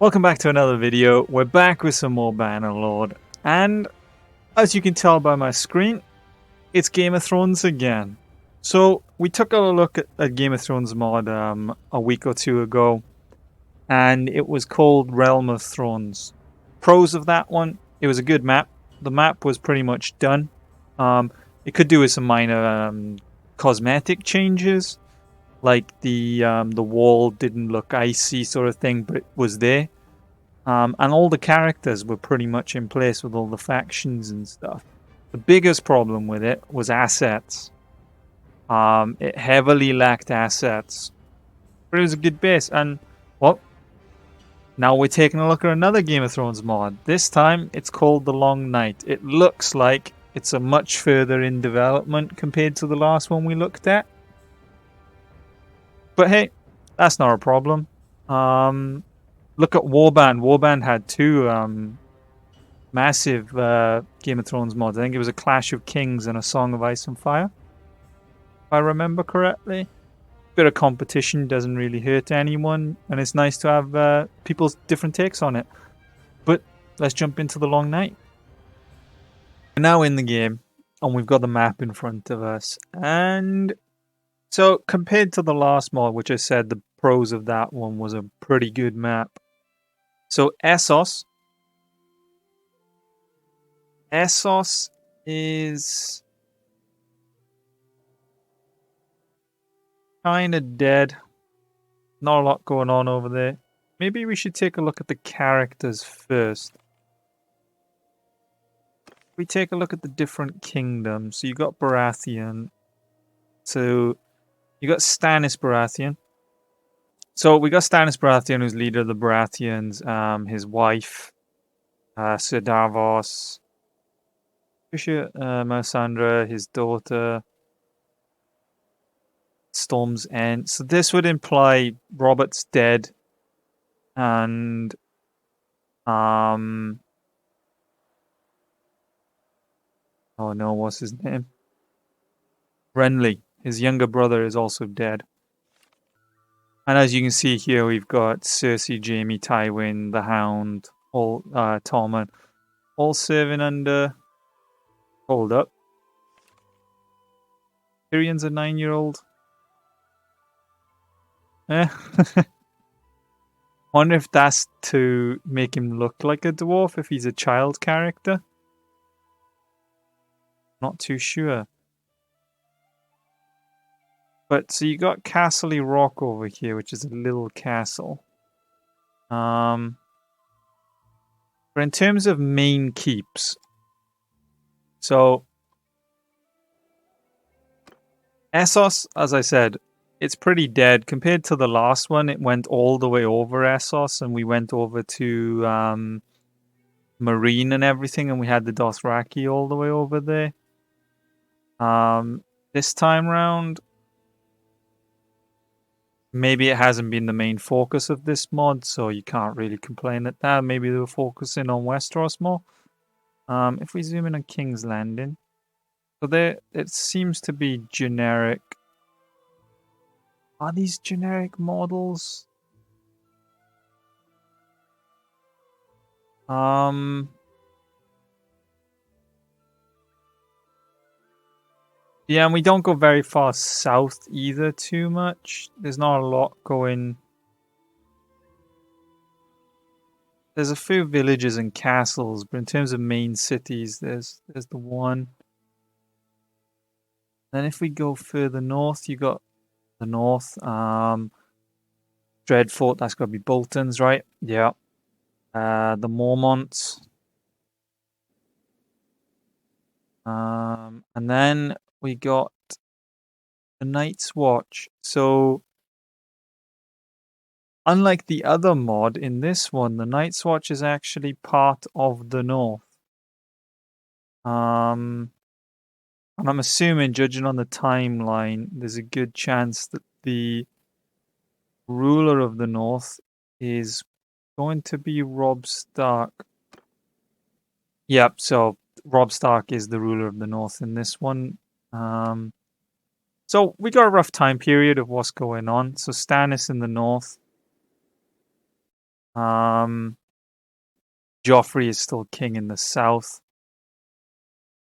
Welcome back to another video. We're back with some more Bannerlord, and as you can tell by my screen, it's Game of Thrones again. So we took a look at Game of Thrones mod a week or two ago, and it was called Realm of Thrones. Pros of that one: it was a good map. The map was pretty much done. It could do with some minor cosmetic changes, like the wall didn't look icy sort of thing, but it was there. And all the characters were pretty much in place with all the factions and stuff. The biggest problem with it was assets. It heavily lacked assets, but it was a good base. And well, now we're taking a look at another Game of Thrones mod. This time it's called The Long Night. It looks like it's a much further in development compared to the last one we looked at. But hey, that's not a problem. Look at Warband. Warband had two massive Game of Thrones mods. I think it was a Clash of Kings and a Song of Ice and Fire, if I remember correctly. Bit of competition doesn't really hurt anyone, and it's nice to have people's different takes on it. But let's jump into The Long Night. We're now in the game, and we've got the map in front of us. And so compared to the last mod, which I said the pros of that one was a pretty good map. So Essos is kind of dead. Not a lot going on over there. Maybe we should take a look at the characters first. We take a look at the different kingdoms. So you got Baratheon. So you got Stannis Baratheon. So we got Stannis Baratheon, who's leader of the Baratheons. His wife, Sir Davos. Melisandre, his daughter. Storm's End. So this would imply Robert's dead, and oh no, what's his name? Renly, his younger brother, is also dead. And as you can see here, we've got Cersei, Jaime, Tywin, the Hound, all Tormund, all serving under. Hold up. Tyrion's a 9-year-old. Wonder if that's to make him look like a dwarf, if he's a child character. Not too sure. But so you got Castle Rock over here, which is a little castle. But in terms of main keeps, so Essos, as I said, it's pretty dead. Compared to the last one, it went all the way over Essos, and we went over to Marine and everything, and we had the Dothraki all the way over there. This time round, maybe it hasn't been the main focus of this mod, so you can't really complain at that. Maybe they were focusing on Westeros more. If we zoom in on King's Landing, so there it seems to be generic. Are these generic models? Yeah, and we don't go very far south either too much. There's not a lot going. There's a few villages and castles, but in terms of main cities, there's the one. Then if we go further north, you got the north. Dreadfort, that's got to be Bolton's, right? Yeah. The Mormonts. And then we got the Night's Watch. So unlike the other mod, in this one, the Night's Watch is actually part of the North. And I'm assuming, judging on the timeline, there's a good chance that the ruler of the North is going to be Robb Stark. Yep, so Robb Stark is the ruler of the North in this one. So we got a rough time period of what's going on. So Stannis in the North. Joffrey is still king in the south.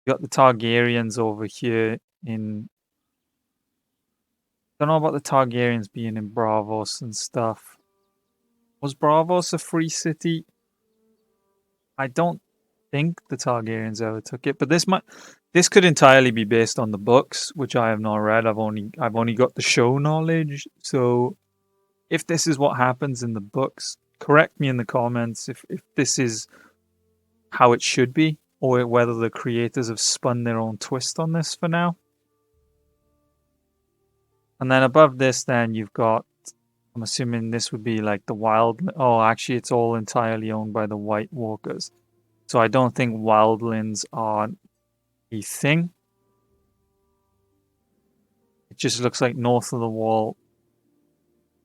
You got the Targaryens over here in. Don't know about the Targaryens being in Braavos and stuff. Was Braavos a free city? I don't think the Targaryens ever took it, but this could entirely be based on the books, which I have not read. I've only got the show knowledge. So if this is what happens in the books, correct me in the comments if this is how it should be, or whether the creators have spun their own twist on this for now. And then above this, then you've got, I'm assuming this would be like the wild. Oh, actually, it's all entirely owned by the White Walkers. So I don't think wildlands are a thing. It just looks like north of the wall,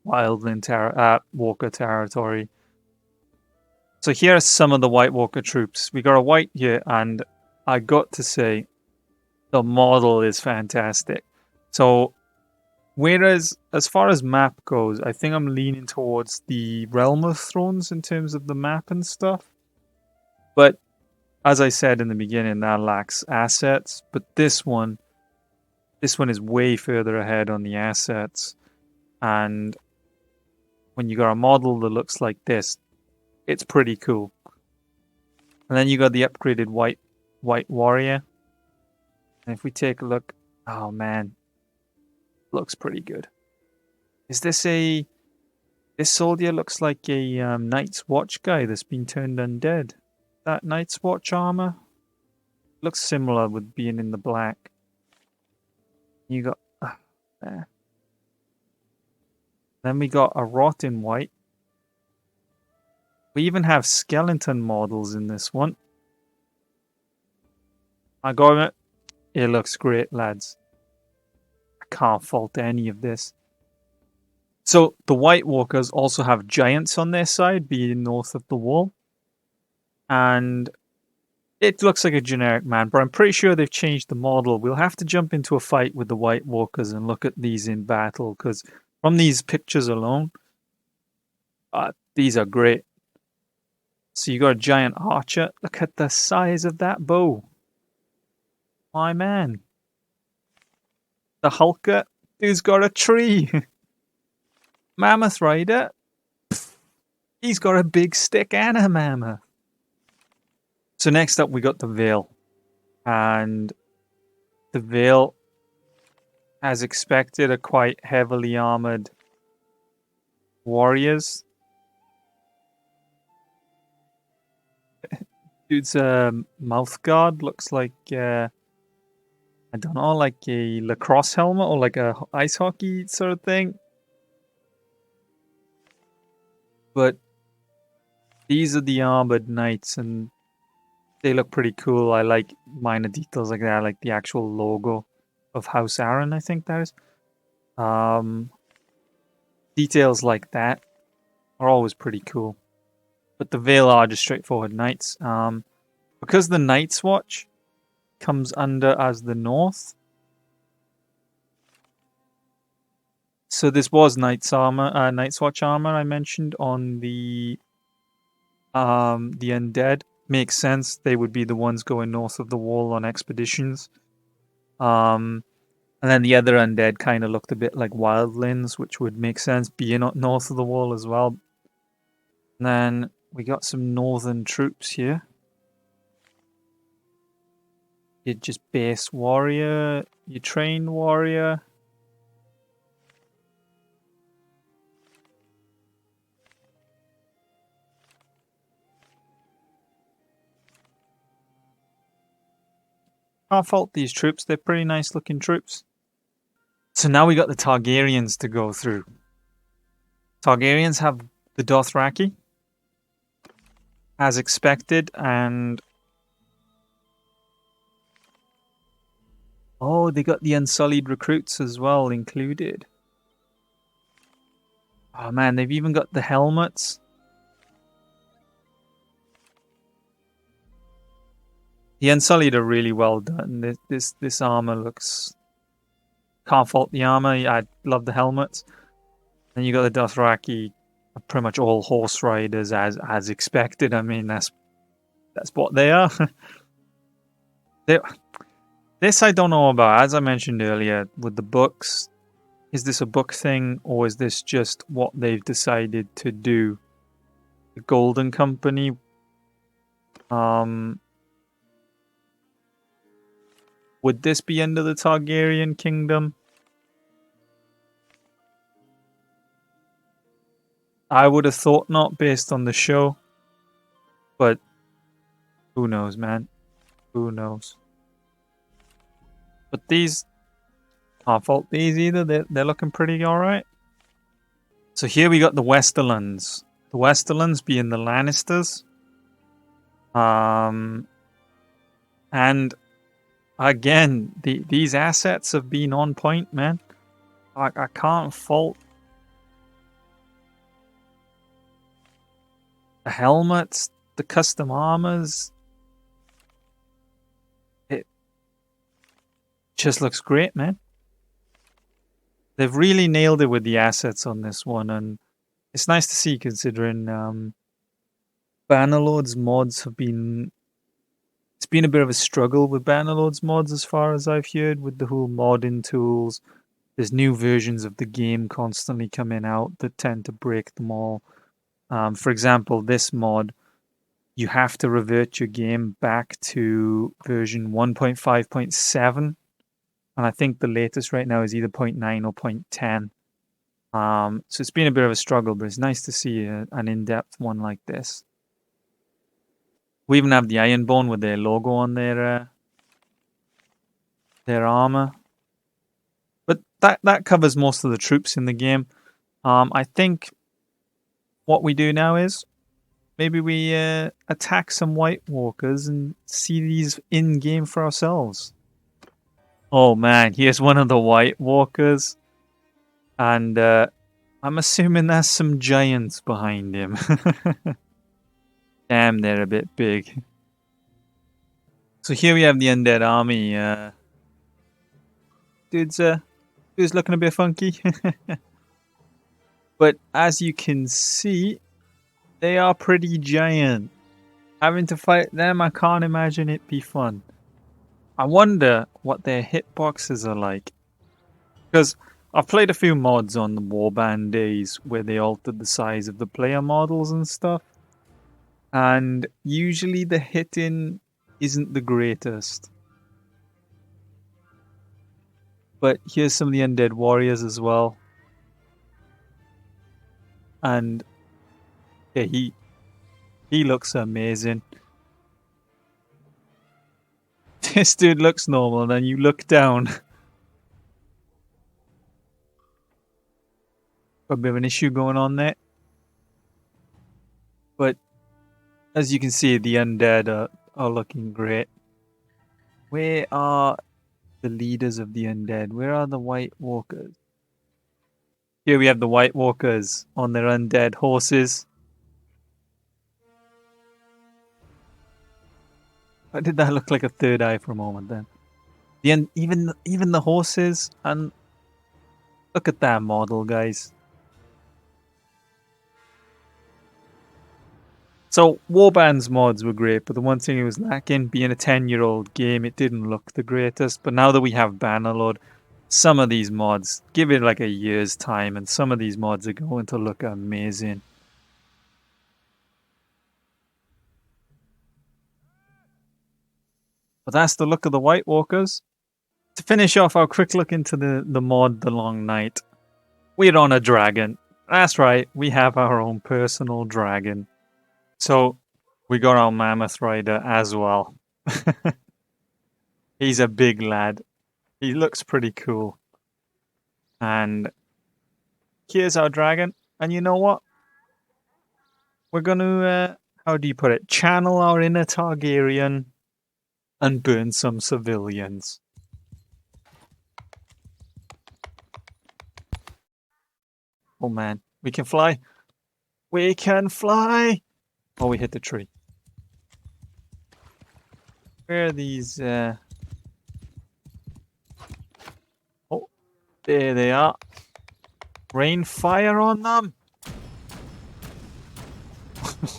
wildland Walker territory. So here are some of the White Walker troops. We got a white here, and I got to say, the model is fantastic. So, whereas as far as map goes, I think I'm leaning towards the Realm of Thrones in terms of the map and stuff. But as I said in the beginning, that lacks assets. But this one is way further ahead on the assets. And when you got a model that looks like this, it's pretty cool. And then you got the upgraded white warrior. And if we take a look, oh man, looks pretty good. Is this this soldier looks like a Night's Watch guy that's been turned undead. That Night's Watch armor looks similar with being in the black. You got there. Then we got a rot in white. We even have skeleton models in this one. I got it. It looks great, lads. I can't fault any of this. So the White Walkers also have giants on their side, being north of the wall. And it looks like a generic man, but I'm pretty sure they've changed the model. We'll have to jump into a fight with the White Walkers and look at these in battle, because from these pictures alone, these are great. So you got a giant archer. Look at the size of that bow. My man. The Hulker, who's got a tree. Mammoth Rider. He's got a big stick and a mammoth. So next up we got the Vale. And the Vale, as expected, are quite heavily armored warriors. Dude's mouth guard looks like I don't know, like a lacrosse helmet or like a ice hockey sort of thing. But these are the armored knights, and they look pretty cool. I like minor details like that, like the actual logo of House Aaron, I think that is. Details like that are always pretty cool. But the Vale are just straightforward knights. Because the Night's Watch comes under as the North. So this was Night's Watch armor I mentioned on the undead. Makes sense. They would be the ones going north of the wall on expeditions. And then the other undead kind of looked a bit like wildlings, which would make sense being north of the wall as well. And then we got some northern troops here. You just base warrior, you train warrior. Can't fault these troops, they're pretty nice looking troops. So now we got the Targaryens to go through. Targaryens have the Dothraki, as expected, and oh, they got the Unsullied recruits as well included. Oh man, they've even got the helmets. The Unsullied are really well done. This armor looks... Can't fault the armor. I love the helmets. Then you got the Dothraki pretty much all horse riders as expected. I mean, that's what they are. This I don't know about. As I mentioned earlier, with the books, is this a book thing or is this just what they've decided to do? The Golden Company. Would this be under the Targaryen kingdom? I would have thought not based on the show. But who knows, man? Who knows? But these, can't fault these either. They're looking pretty alright. So here we got the Westerlands. The Westerlands being the Lannisters. And again, these assets have been on point, man. I can't fault the helmets, the custom armors. It just looks great, man. They've really nailed it with the assets on this one, and it's nice to see considering Bannerlord's mods have been... It's been a bit of a struggle with Bannerlord's mods as far as I've heard, with the whole modding tools. There's new versions of the game constantly coming out that tend to break them all. For example, this mod, you have to revert your game back to version 1.5.7. And I think the latest right now is either 0.9 or 0.10. So it's been a bit of a struggle, but it's nice to see an in-depth one like this. We even have the Ironborn with their logo on their armor. But that covers most of the troops in the game. I think what we do now is maybe we attack some White Walkers and see these in-game for ourselves. Oh man, here's one of the White Walkers. And I'm assuming there's some giants behind him. Damn, they're a bit big. So here we have the undead army. Dude's looking a bit funky. But as you can see, they are pretty giant. Having to fight them, I can't imagine it be fun. I wonder what their hitboxes are like. Because I've played a few mods on the Warband days where they altered the size of the player models and stuff. And usually the hitting isn't the greatest. But here's some of the undead warriors as well. And yeah, he looks amazing. This dude looks normal, and then you look down. A bit of an issue going on there. But as you can see, the undead are looking great. Where are the leaders of the undead? Where are the White Walkers? Here we have the White Walkers on their undead horses. Why did that look like a third eye for a moment then? Even the horses, and look at that model, guys. So Warband's mods were great, but the one thing it was lacking, being a 10-year-old game, it didn't look the greatest. But now that we have Bannerlord, some of these mods, give it like a year's time, and some of these mods are going to look amazing. But that's the look of the White Walkers. To finish off our quick look into the mod, The Long Night, we're on a dragon. That's right, we have our own personal dragon. So we got our Mammoth Rider as well. He's a big lad. He looks pretty cool. And here's our dragon. And you know what? We're going to, how do you put it? Channel our inner Targaryen and burn some civilians. Oh man, we can fly. We can fly. Oh, we hit the tree. Where are these? Oh, there they are. Rain fire on them.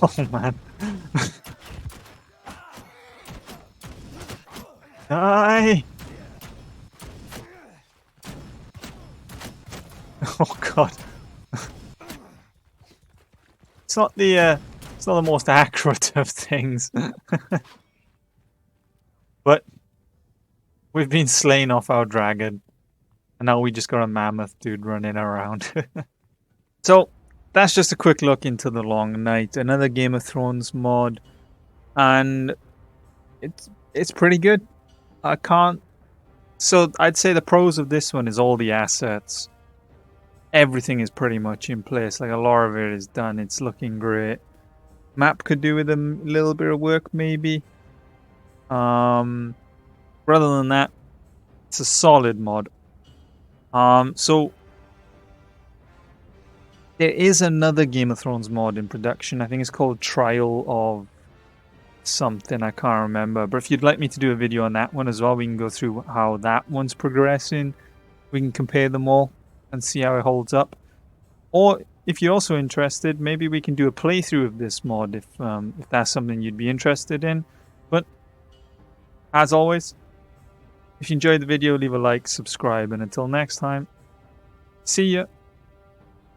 Oh man. Die! Oh god. It's not the most accurate of things. But we've been slain off our dragon. And now we just got a mammoth dude running around. So that's just a quick look into The Long Night, another Game of Thrones mod. And it's pretty good. I can't So I'd say the pros of this one is all the assets. Everything is pretty much in place. Like a lot of it is done. It's looking great. Map could do with a little bit of work maybe. Rather than that, it's a solid mod. So there is another Game of Thrones mod in production. I think it's called Trial of something. I can't remember. But if you'd like me to do a video on that one as well, we can go through how that one's progressing. We can compare them all and see how it holds up. Or if you're also interested, maybe we can do a playthrough of this mod if that's something you'd be interested in. But as always, if you enjoyed the video, leave a like, subscribe, and until next time, see ya!